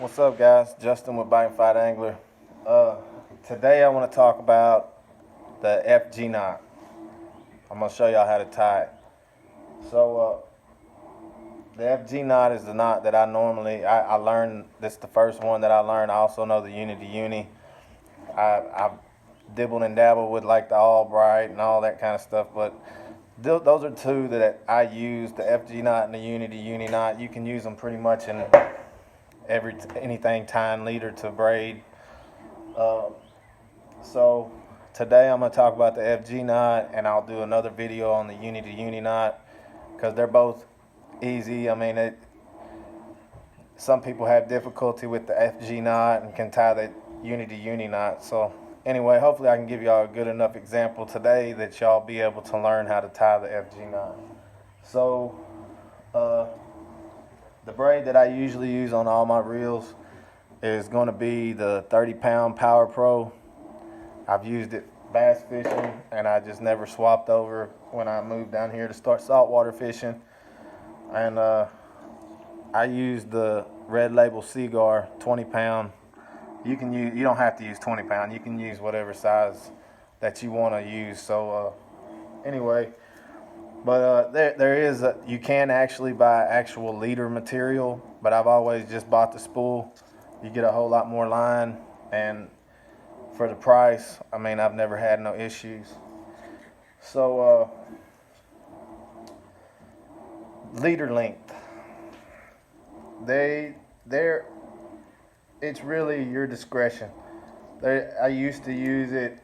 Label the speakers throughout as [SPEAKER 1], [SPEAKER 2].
[SPEAKER 1] What's up, guys? Justin with Bite and Fight Angler. Uh, Today I want to talk about the FG knot. I'm gonna show y'all how to tie it. So the FG knot is the knot that I learned. This is the first one that I learned. I also know the Unity Uni. I've dibbled and dabbled with like the Albright and all that kind of stuff, but those are two that I use: the FG knot and the Unity Uni knot. You can use them pretty much in anything tying leader to braid. Uh, so today I'm going to talk about the FG knot, and I'll do another video on the Unity Uni knot because they're both easy. I mean, some people have difficulty with the FG knot and can tie the Unity Uni knot. So anyway, hopefully I can give y'all a good enough example today that y'all be able to learn how to tie the FG knot. So the braid that I usually use on all my reels is going to be the 30-pound Power Pro. I've used it bass fishing, and I just never swapped over when I moved down here to start saltwater fishing. And I used the Red Label Seaguar 20-pound. You don't have to use 20-pound. You can use whatever size that you want to use. So anyway. But you can actually buy actual leader material, but I've always just bought the spool. You get a whole lot more line, and for the price, I mean, I've never had no issues. So leader length, it's really your discretion. I used to use it.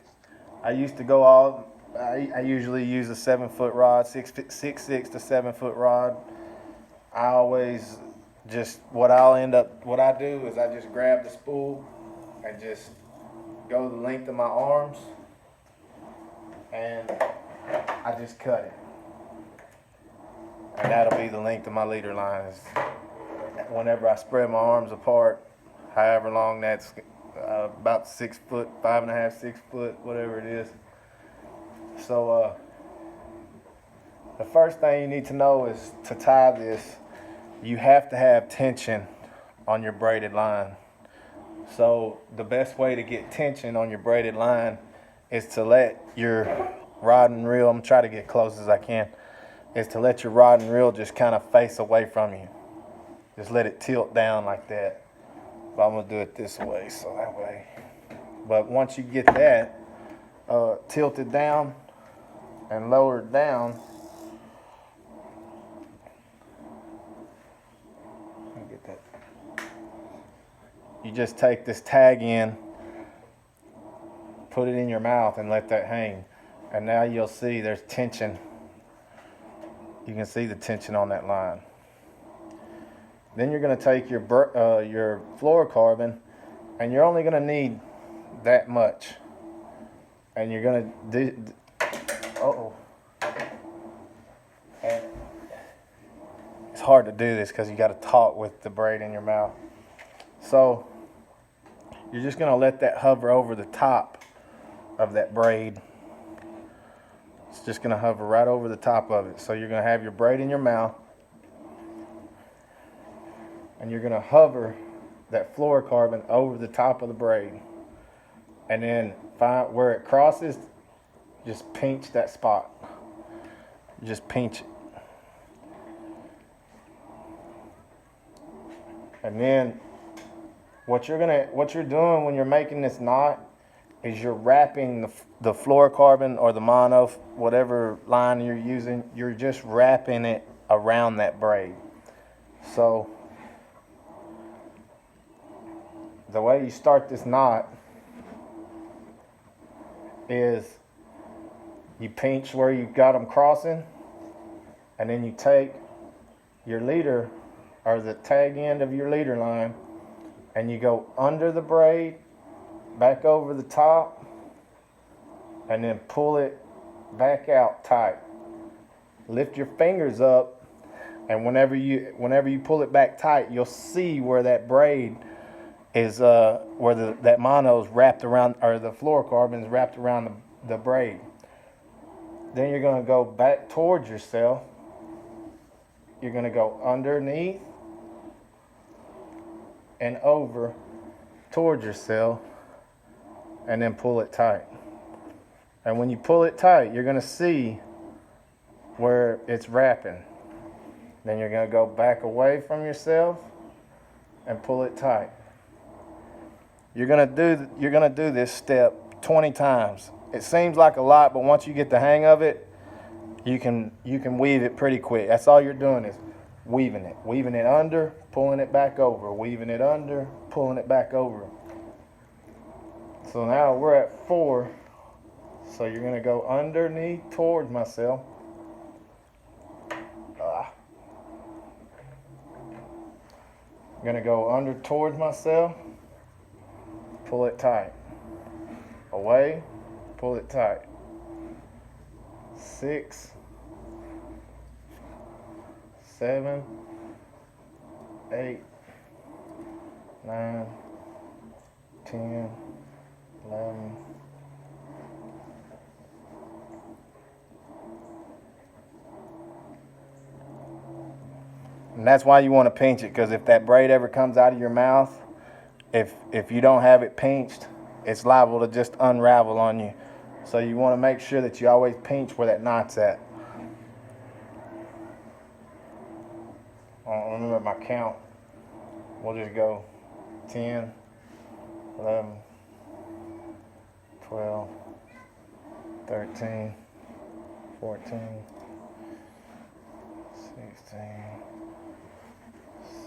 [SPEAKER 1] I usually use a 7-foot rod, 6'6" to 7-foot rod. What I do is I just grab the spool and just go the length of my arms, and I just cut it. And that'll be the length of my leader lines. Whenever I spread my arms apart, however long that's, about 6 foot, 5.5, 6 foot, whatever it is. So the first thing you need to know is to tie this, you have to have tension on your braided line. So the best way to get tension on your braided line is to let your rod and reel, I'm trying to get close as I can, is to let your rod and reel just kind of face away from you. Just let it tilt down like that. But I'm going to do it this way, so that way. But once you get that tilted down and lowered down, get that. You just take this tag in, put it in your mouth, and let that hang. And now you'll see there's tension. You can see the tension on that line. Then you're going to take your fluorocarbon, and you're only going to need that much. And you're going to do. And it's hard to do this because you got to talk with the braid in your mouth. So you're just going to let that hover over the top of that braid. It's just going to hover right over the top of it. So you're going to have your braid in your mouth, and you're going to hover that fluorocarbon over the top of the braid. And then find where it crosses, just pinch that spot. Just pinch it. And then what you're doing when you're making this knot is you're wrapping the fluorocarbon or the mono, whatever line you're using, you're just wrapping it around that braid. So the way you start this knot is you pinch where you got them crossing, and then you take your leader or the tag end of your leader line, and you go under the braid, back over the top, and then pull it back out tight. Lift your fingers up, and whenever you pull it back tight, you'll see where that braid is, where that mono's wrapped around, or the fluorocarbon's wrapped around the braid. Then you're going to go back towards yourself. You're going to go underneath, and over towards yourself, and then pull it tight. And when you pull it tight, you're gonna see where it's wrapping. Then you're gonna go back away from yourself and pull it tight. You're gonna do this step 20 times. It seems like a lot, but once you get the hang of it, you can weave it pretty quick. That's all you're doing is weaving it under, pulling it back over, weaving it under, pulling it back over. So now we're at 4. So you're gonna go underneath towards myself. I'm gonna go under towards myself, pull it tight. Away, pull it tight. 6, 7, 8, 9, 10, 11. And that's why you want to pinch it, because if that braid ever comes out of your mouth, if you don't have it pinched, it's liable to just unravel on you. So you want to make sure that you always pinch where that knot's at. I don't remember my count. We'll just go 10, 11, 12, 13, 14, 16,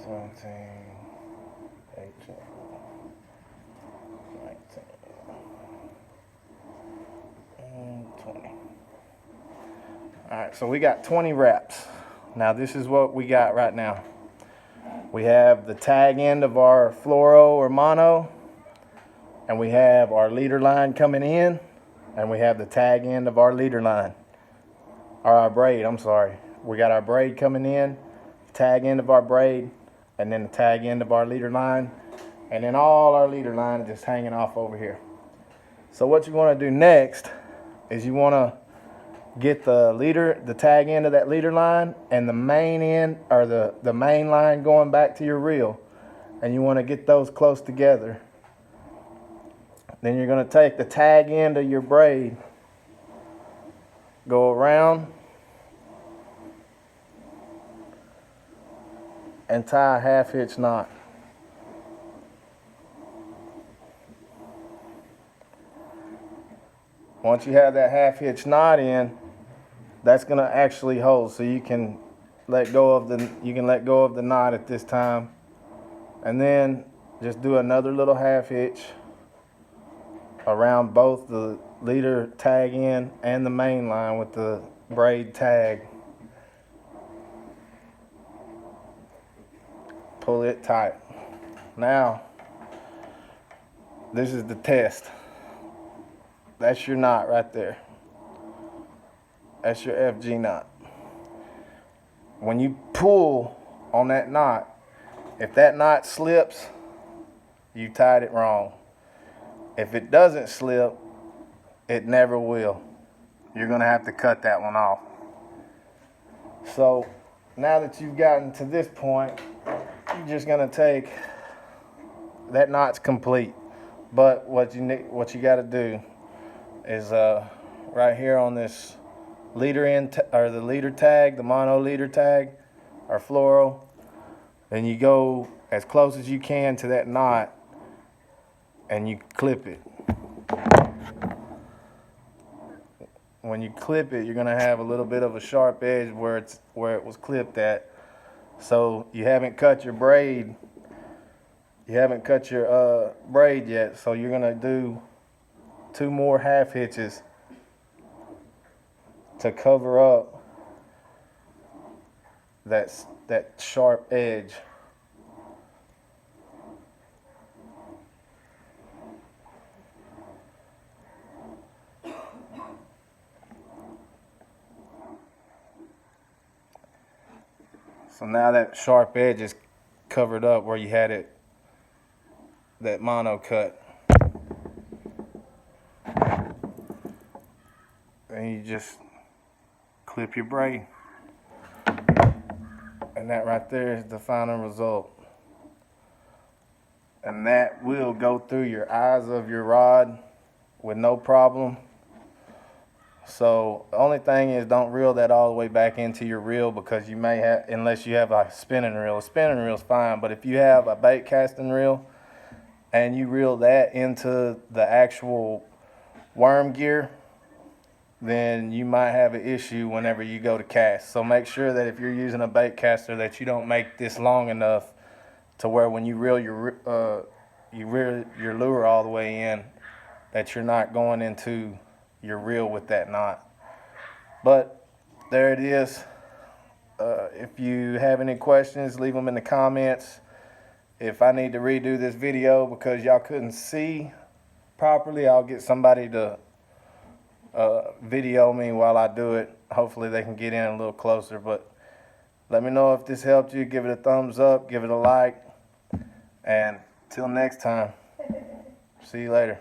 [SPEAKER 1] 17, 18, 19, and 20. Alright, so we got 20 wraps. Now this is what we got right now. We have the tag end of our fluoro or mono, and we have our leader line coming in, and we have the tag end of our leader line, or our braid, I'm sorry. We got our braid coming in, tag end of our braid, and then the tag end of our leader line, and then all our leader line is just hanging off over here. So what you want to do next is you want to get the tag end of that leader line and the main end, or the main line going back to your reel, and you want to get those close together. Then you're going to take the tag end of your braid, go around, and tie a half-hitch knot. Once you have that half-hitch knot in, that's going to actually hold, so you can let go of the knot at this time, and then just do another little half-hitch around both the leader tag end and the main line with the braid tag. Pull it tight. Now, this is the test. That's your knot right there. That's your FG knot. When you pull on that knot, if that knot slips, you tied it wrong. If it doesn't slip, it never will. You're gonna have to cut that one off. So now that you've gotten to this point, you're just gonna take, that knot's complete. But what you gotta do is right here on this leader end, or the leader tag, the mono leader tag, or fluoro, then you go as close as you can to that knot and you clip it. When you clip it, you're gonna have a little bit of a sharp edge where it was clipped at. So you haven't cut your braid. You haven't cut your braid yet. So you're gonna do 2 more half hitches to cover up that sharp edge. So now that sharp edge is covered up where you had it, that mono cut. And you just clip your braid. And that right there is the final result. and that will go through your eyes of your rod with no problem. So the only thing is, don't reel that all the way back into your reel, because you may have, unless you have a spinning reel. A spinning reel is fine, but if you have a bait casting reel and you reel that into the actual worm gear, then you might have an issue whenever you go to cast. So make sure that if you're using a bait caster, that you don't make this long enough to where when you reel your lure all the way in, that you're not going into your reel with that knot. But there it is. If you have any questions, leave them in the comments. If I need to redo this video because y'all couldn't see properly, I'll get somebody to video me while I do it. Hopefully they can get in a little closer. But let me know if this helped you. Give it a thumbs up, give it a like, and till next time, see you later.